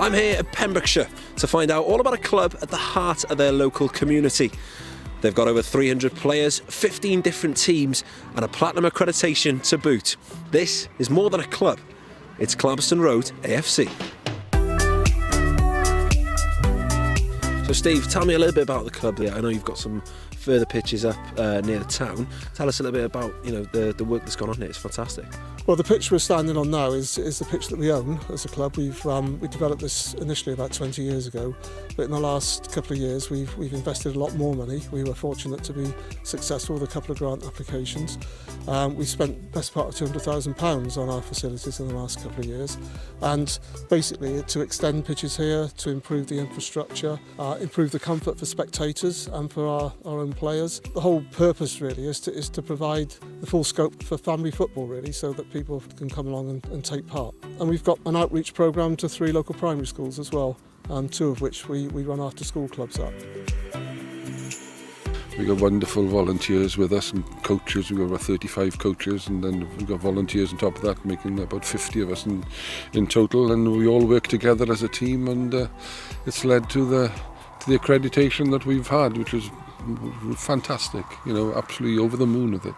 I'm here at Pembrokeshire to find out all about a club at the heart of their local community. They've got over 300 players, 15 different teams and a platinum accreditation to boot. This is more than a club, it's Clarbeston Road AFC. So Steve, tell me a little bit about the club there. I know you've got some further pitches up near the town. Tell us a little bit about the work that's gone on here. It's fantastic. Well, the pitch we're standing on now is the pitch that we own as a club. We developed this initially about 20 years ago, but in the last couple of years we've invested a lot more money. We were fortunate to be successful with a couple of grant applications. We spent the best part of £200,000 on our facilities in the last couple of years, and basically to extend pitches here, to improve the infrastructure, improve the comfort for spectators and for our own players. The whole purpose really is to provide the full scope for family football really, so that people can come along and take part. And we've got an outreach programme to 3 local primary schools as well, 2 of which we run after school clubs at. We've got wonderful volunteers with us and coaches. We've got about 35 coaches, and then we've got volunteers on top of that, making about 50 of us in total, and we all work together as a team, and it's led to the accreditation that we've had, which is fantastic, absolutely over the moon with it.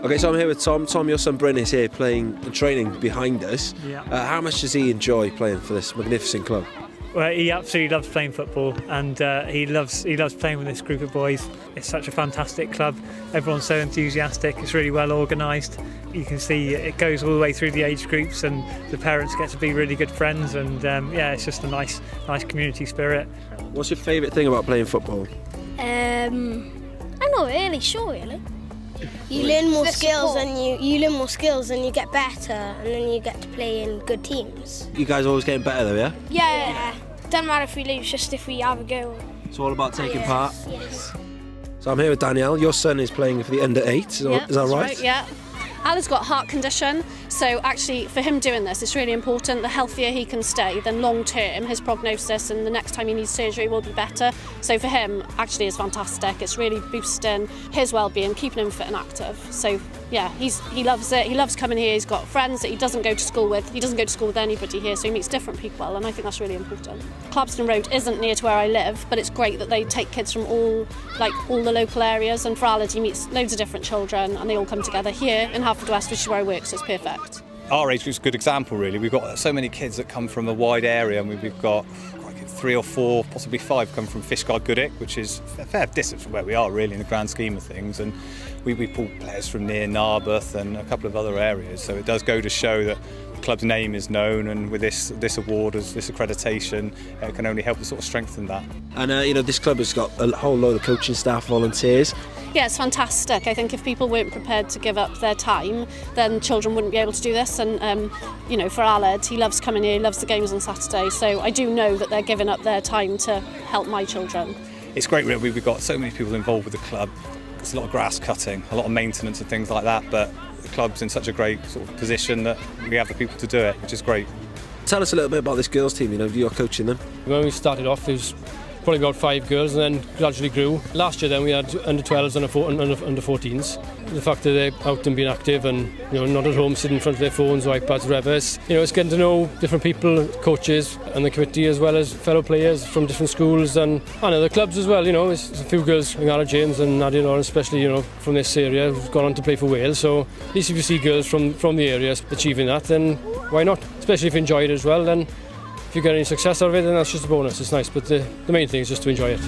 Okay, so I'm here with Tom. Tom, your son Bryn is here playing and training behind us. Yeah. How much does he enjoy playing for this magnificent club? Well, he absolutely loves playing football, and he loves playing with this group of boys. It's such a fantastic club. Everyone's so enthusiastic. It's really well organised. You can see it goes all the way through the age groups, and the parents get to be really good friends. And it's just a nice community spirit. What's your favourite thing about playing football? I'm not really sure, really. You learn more skills and you learn more skills and you get better, and then you get to play in good teams. You guys always getting better though, yeah? Yeah. Doesn't matter if we lose, just if we have a go. It's all about taking part. Yes. So I'm here with Danielle. Your son is playing for the under 8. Is that right? Yeah. Alan's got a heart condition, so actually for him doing this, it's really important. The healthier he can stay, then long term his prognosis and the next time he needs surgery will be better. So for him, actually it's fantastic. It's really boosting his well-being, keeping him fit and active. So yeah, he loves it. He loves coming here. He's got friends that he doesn't go to school with. He doesn't go to school with anybody here, so he meets different people, and I think that's really important. Clarebeston Road isn't near to where I live, but it's great that they take kids from all the local areas, and for Alan he meets loads of different children, and they all come together here in Haverfordwest, which is where I work, so it's perfect. Our age group's a good example really. We've got so many kids that come from a wide area, and we've got 3 or 4, possibly 5 come from Fishguard Goodwick, which is a fair distance from where we are really in the grand scheme of things, and we pull players from near Narberth and a couple of other areas, so it does go to show that the club's name is known, and with this award, as this accreditation, it can only help to sort of strengthen that. And this club has got a whole load of coaching staff, volunteers. Yeah, it's fantastic. I think if people weren't prepared to give up their time, then children wouldn't be able to do this. And, for Aled, he loves coming here, he loves the games on Saturday. So I do know that they're giving up their time to help my children. It's great, really. We've got so many people involved with the club. There's a lot of grass cutting, a lot of maintenance and things like that. But the club's in such a great sort of position that we have the people to do it, which is great. Tell us a little bit about this girls' team. You're coaching them. When we started off, it was probably about 5 girls, and then gradually grew. Last year then we had under 12s and under 14s. The fact that they're out and being active and not at home sitting in front of their phones or iPads or whatever, it's getting to know different people, coaches and the committee, as well as fellow players from different schools and other clubs as well. There's a few girls, Angara James and Nadia Lauren especially, from this area, who've gone on to play for Wales. So at least if you see girls from the area achieving that, then why not? Especially if you enjoy it as well, then if you get any success out of it, then that's just a bonus. It's nice, but the main thing is just to enjoy it.